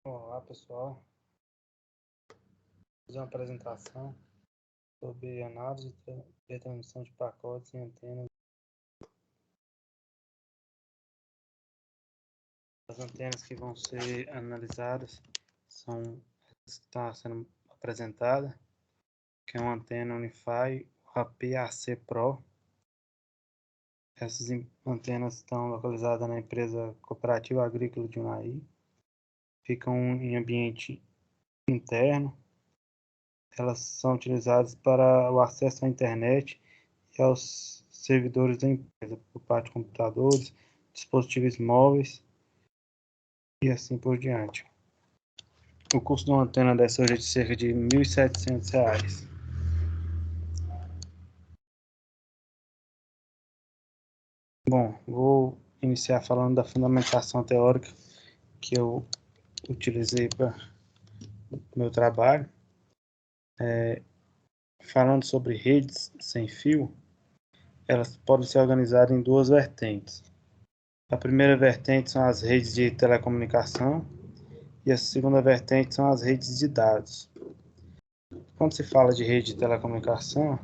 Olá pessoal, vou fazer uma apresentação sobre análise e retransmissão de pacotes em antenas. As antenas que vão ser analisadas são as que estão sendo apresentadas, que é uma antena Unify APAC Pro. Essas antenas estão localizadas na empresa Cooperativa Agrícola de Unai, ficam em ambiente interno. Elas são utilizadas para o acesso à internet e aos servidores da empresa, por parte de computadores, dispositivos móveis e assim por diante. O custo de uma antena dessa hoje é de cerca de R$ 1.700. Bom, vou iniciar falando da fundamentação teórica que eu utilizei para o meu trabalho. Falando sobre redes sem fio, elas podem ser organizadas em duas vertentes. A primeira vertente são as redes de telecomunicação e a segunda vertente são as redes de dados. Quando se fala de rede de telecomunicação,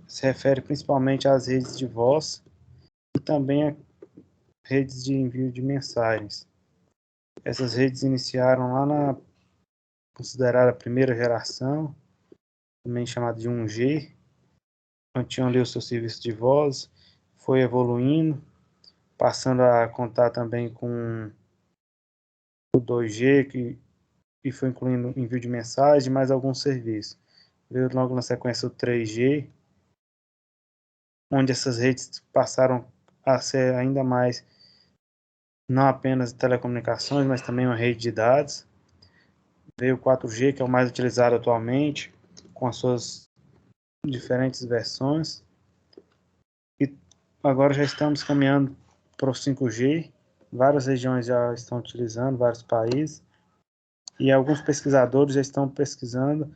se refere principalmente às redes de voz e também a redes de envio de mensagens. Essas redes iniciaram lá na considerada primeira geração, também chamada de 1G, onde tinham ali o seu serviço de voz, foi evoluindo, passando a contar também com o 2G, e foi incluindo envio de mensagem, mais alguns serviços. Veio logo na sequência o 3G, onde essas redes passaram a ser ainda mais, não apenas telecomunicações, mas também uma rede de dados. Veio o 4G, que é o mais utilizado atualmente, com as suas diferentes versões. E agora já estamos caminhando para o 5G. Várias regiões já estão utilizando, vários países. E alguns pesquisadores já estão pesquisando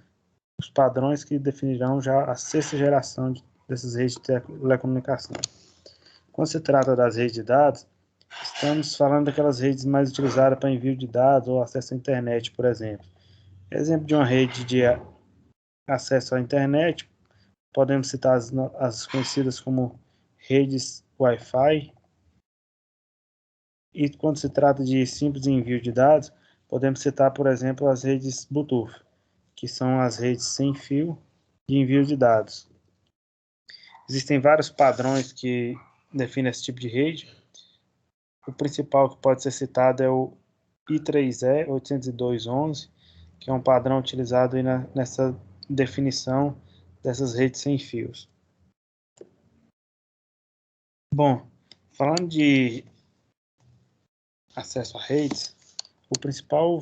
os padrões que definirão já a sexta geração dessas redes de telecomunicação. Quando se trata das redes de dados, estamos falando daquelas redes mais utilizadas para envio de dados ou acesso à internet, por exemplo. Exemplo de uma rede de acesso à internet, podemos citar as conhecidas como redes Wi-Fi. E quando se trata de simples envio de dados, podemos citar, por exemplo, as redes Bluetooth, que são as redes sem fio de envio de dados. Existem vários padrões que definem esse tipo de rede. O principal que pode ser citado é o I3E 802.11, que é um padrão utilizado aí nessa definição dessas redes sem fios. Bom, falando de acesso a redes, o principal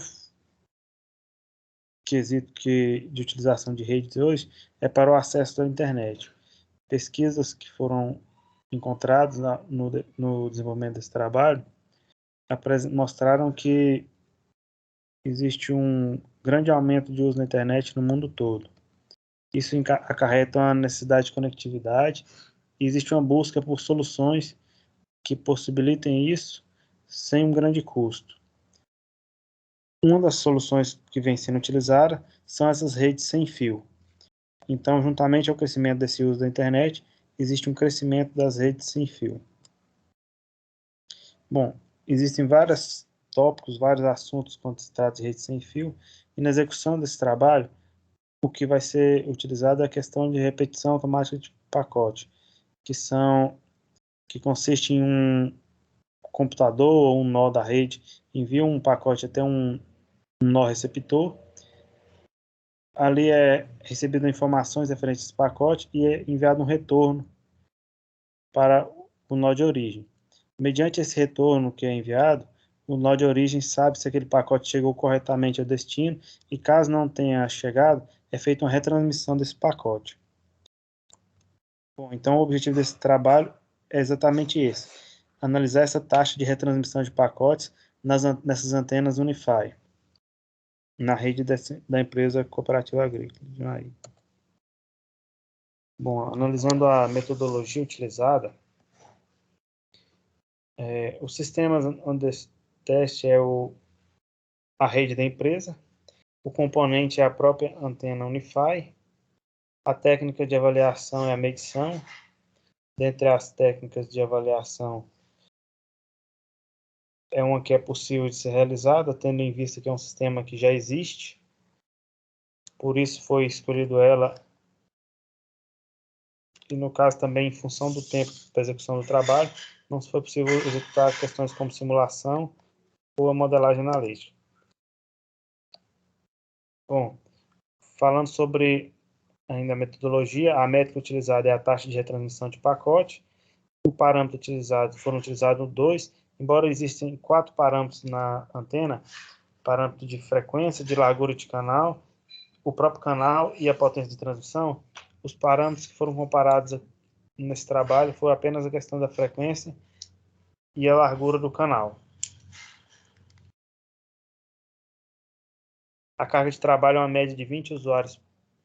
quesito de utilização de redes hoje é para o acesso à internet. Pesquisas que foram encontradas no desenvolvimento desse trabalho mostraram que existe um grande aumento de uso da internet no mundo todo. Isso acarreta uma necessidade de conectividade e existe uma busca por soluções que possibilitem isso sem um grande custo. Uma das soluções que vem sendo utilizada são essas redes sem fio. Então, juntamente ao crescimento desse uso da internet, existe um crescimento das redes sem fio. Bom, existem vários tópicos, vários assuntos quando se trata de rede sem fio, e na execução desse trabalho, o que vai ser utilizado é a questão de repetição automática de pacote, que consiste em um computador ou um nó da rede envia um pacote até um nó receptor. Ali é recebido informações referentes a esse pacote e é enviado um retorno para o nó de origem. Mediante esse retorno que é enviado, o nó de origem sabe se aquele pacote chegou corretamente ao destino e, caso não tenha chegado, é feita uma retransmissão desse pacote. Bom, então o objetivo desse trabalho é exatamente esse: analisar essa taxa de retransmissão de pacotes nessas antenas Unify, na rede da empresa Cooperativa Agrícola de Unai. Bom, analisando a metodologia utilizada, o sistema onde esse teste é o a rede da empresa. O componente é a própria antena Unify. A técnica de avaliação é a medição. Dentre as técnicas de avaliação, é uma que é possível de ser realizada, tendo em vista que é um sistema que já existe. Por isso foi escolhido ela. E no caso também, em função do tempo para execução do trabalho, não foi possível executar questões como simulação ou a modelagem analítica. Bom, falando sobre ainda a metodologia, a métrica utilizada é a taxa de retransmissão de pacote. O parâmetro utilizado, foram utilizados 2, embora existem 4 parâmetros na antena: parâmetro de frequência, de largura de canal, o próprio canal e a potência de transmissão. Os parâmetros que foram comparados nesse trabalho foram apenas a questão da frequência e a largura do canal. A carga de trabalho é uma média de 20 usuários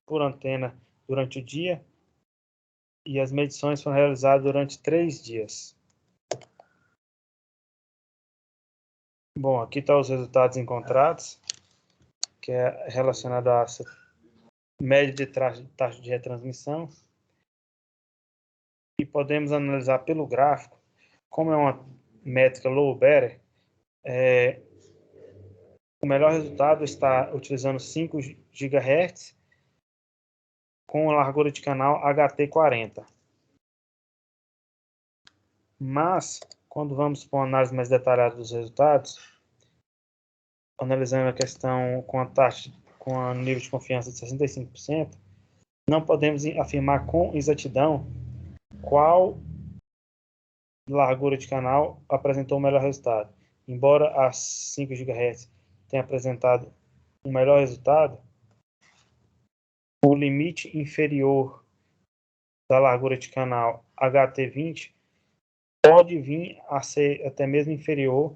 por antena durante o dia, e as medições foram realizadas durante 3 dias. Bom, aqui estão os resultados encontrados, que é relacionado à média de taxa de retransmissão. E podemos analisar pelo gráfico, como é uma métrica low better, o melhor resultado está utilizando 5 GHz com a largura de canal HT40. Mas, quando vamos para uma análise mais detalhada dos resultados, analisando a questão com a nível de confiança de 65%, não podemos afirmar com exatidão qual largura de canal apresentou o melhor resultado. Embora as 5 GHz tenha apresentado um melhor resultado, o limite inferior da largura de canal HT20 pode vir a ser até mesmo inferior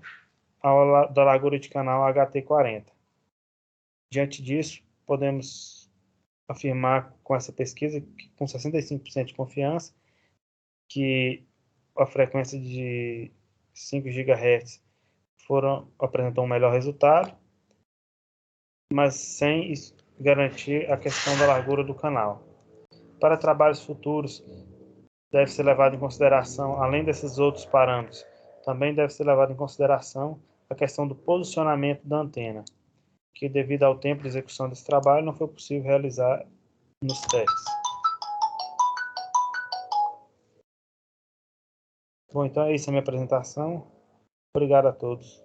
da largura de canal HT40. Diante disso, podemos afirmar com essa pesquisa, com 65% de confiança, que a frequência de 5 GHz apresentou um melhor resultado, mas sem garantir a questão da largura do canal. Para trabalhos futuros, deve ser levado em consideração, além desses outros parâmetros, também deve ser levado em consideração a questão do posicionamento da antena, que devido ao tempo de execução desse trabalho não foi possível realizar nos testes. Bom, então é isso a minha apresentação. Obrigado a todos.